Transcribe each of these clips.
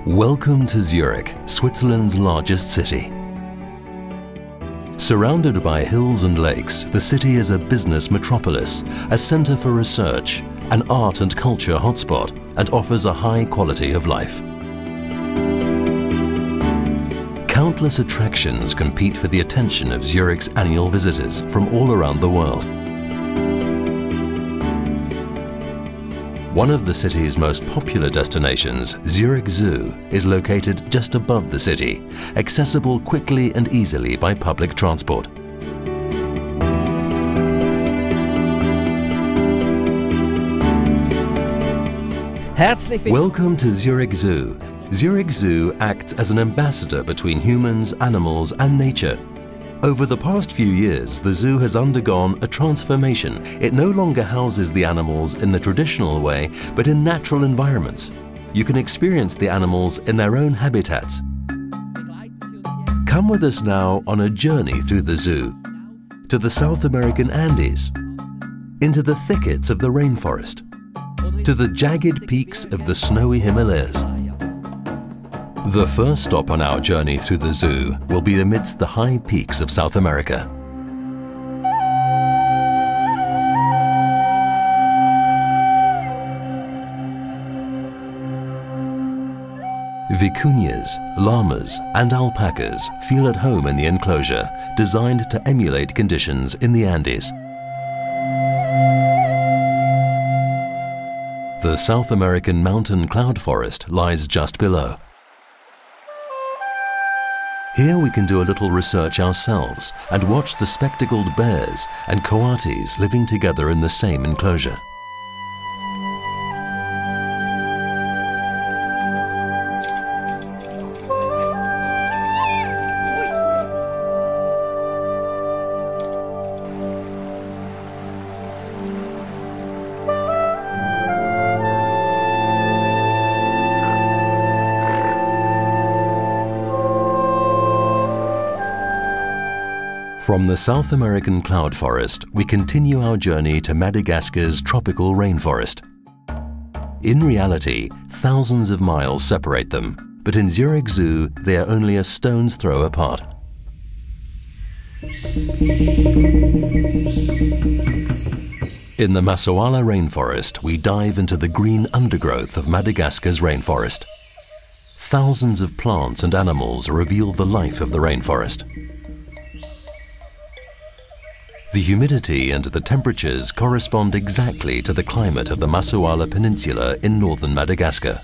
Welcome to Zurich, Switzerland's largest city. Surrounded by hills and lakes, the city is a business metropolis, a center for research, an art and culture hotspot, and offers a high quality of life. Countless attractions compete for the attention of Zurich's annual visitors from all around the world. One of the city's most popular destinations, Zurich Zoo, is located just above the city, accessible quickly and easily by public transport. Welcome to Zurich Zoo. Zurich Zoo acts as an ambassador between humans, animals and nature. Over the past few years, the zoo has undergone a transformation. It no longer houses the animals in the traditional way, but in natural environments. You can experience the animals in their own habitats. Come with us now on a journey through the zoo, to the South American Andes, into the thickets of the rainforest, to the jagged peaks of the snowy Himalayas. The first stop on our journey through the zoo will be amidst the high peaks of South America. Vicuñas, llamas and alpacas feel at home in the enclosure, designed to emulate conditions in the Andes. The South American mountain cloud forest lies just below. Here we can do a little research ourselves and watch the spectacled bears and coatis living together in the same enclosure. From the South American cloud forest, we continue our journey to Madagascar's tropical rainforest. In reality, thousands of miles separate them, but in Zurich Zoo, they are only a stone's throw apart. In the Masoala rainforest, we dive into the green undergrowth of Madagascar's rainforest. Thousands of plants and animals reveal the life of the rainforest. The humidity and the temperatures correspond exactly to the climate of the Masoala Peninsula in northern Madagascar.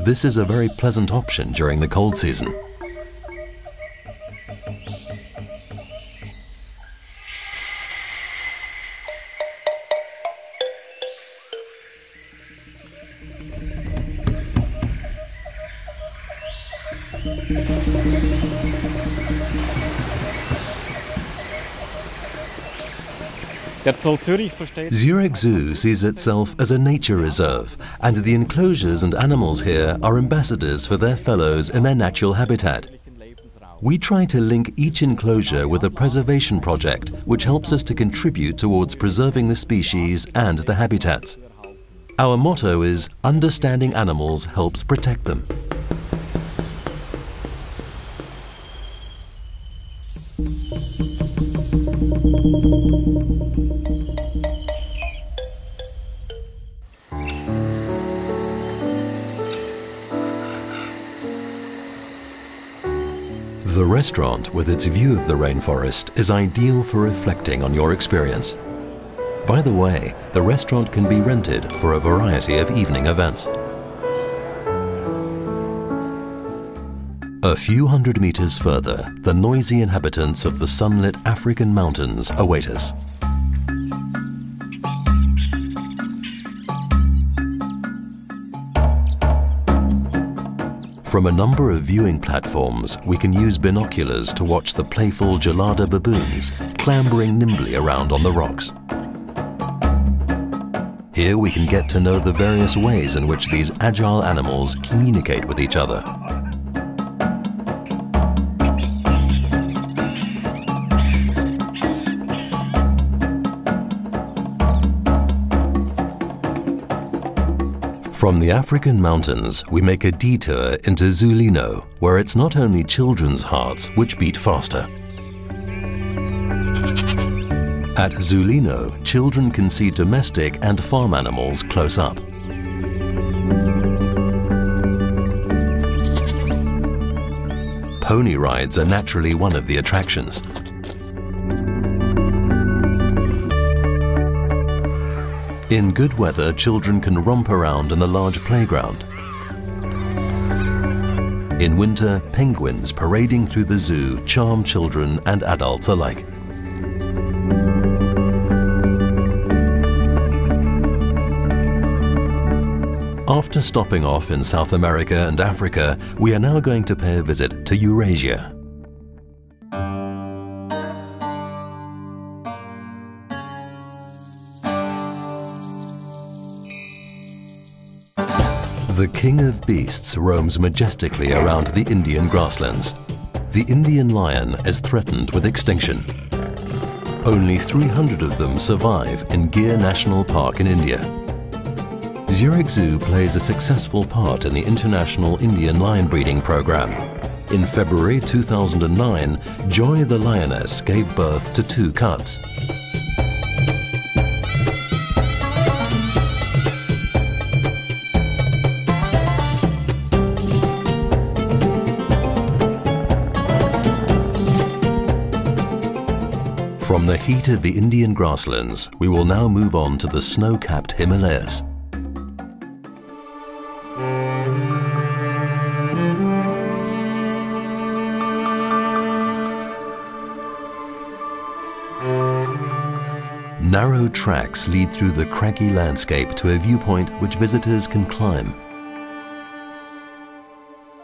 This is a very pleasant option during the cold season. Zurich Zoo sees itself as a nature reserve, and the enclosures and animals here are ambassadors for their fellows in their natural habitat. We try to link each enclosure with a preservation project which helps us to contribute towards preserving the species and the habitats. Our motto is, understanding animals helps protect them. The restaurant, with its view of the rainforest, is ideal for reflecting on your experience. By the way, the restaurant can be rented for a variety of evening events. A few hundred meters further, the noisy inhabitants of the sunlit African mountains await us. From a number of viewing platforms, we can use binoculars to watch the playful gelada baboons clambering nimbly around on the rocks. Here we can get to know the various ways in which these agile animals communicate with each other. From the African mountains, we make a detour into Zulino, where it's not only children's hearts which beat faster. At Zulino, children can see domestic and farm animals close up. Pony rides are naturally one of the attractions. In good weather, children can romp around in the large playground. In winter, penguins parading through the zoo charm children and adults alike. After stopping off in South America and Africa, we are now going to pay a visit to Eurasia. The king of beasts roams majestically around the Indian grasslands. The Indian lion is threatened with extinction. Only 300 of them survive in Gir National Park in India. Zurich Zoo plays a successful part in the International Indian Lion Breeding Program. In February 2009, Joy the lioness gave birth to 2 cubs. From the heat of the Indian grasslands, we will now move on to the snow-capped Himalayas. Narrow tracks lead through the craggy landscape to a viewpoint which visitors can climb.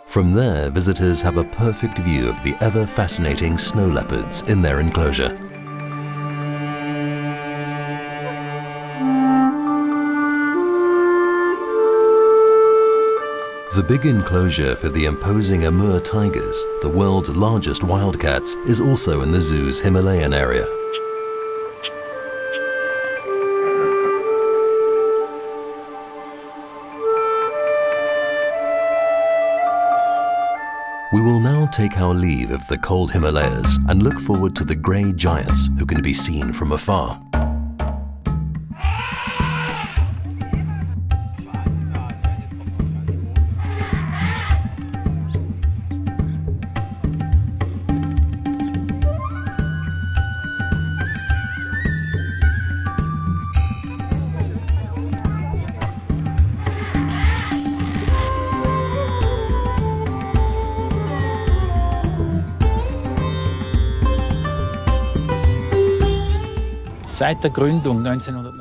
From there, visitors have a perfect view of the ever-fascinating snow leopards in their enclosure. The big enclosure for the imposing Amur tigers, the world's largest wildcats, is also in the zoo's Himalayan area. We will now take our leave of the cold Himalayas and look forward to the grey giants who can be seen from afar.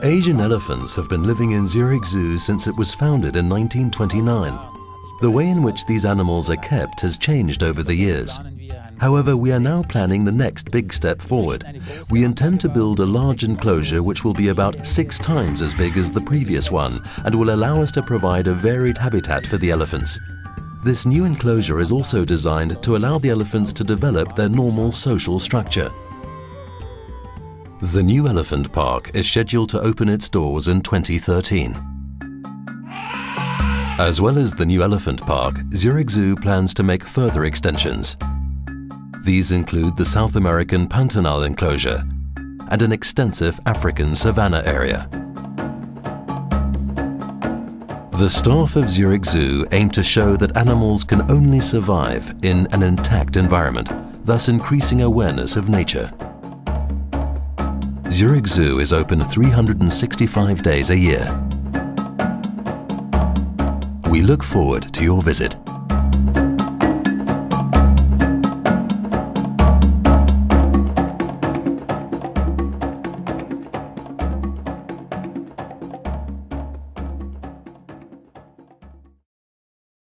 Asian elephants have been living in Zurich Zoo since it was founded in 1929. The way in which these animals are kept has changed over the years. However, we are now planning the next big step forward. We intend to build a large enclosure which will be about 6 times as big as the previous one and will allow us to provide a varied habitat for the elephants. This new enclosure is also designed to allow the elephants to develop their normal social structure. The new elephant park is scheduled to open its doors in 2013. As well as the new elephant park, Zurich Zoo plans to make further extensions. These include the South American Pantanal enclosure and an extensive African savanna area. The staff of Zurich Zoo aim to show that animals can only survive in an intact environment, thus increasing awareness of nature. Zurich Zoo is open 365 days a year. We look forward to your visit.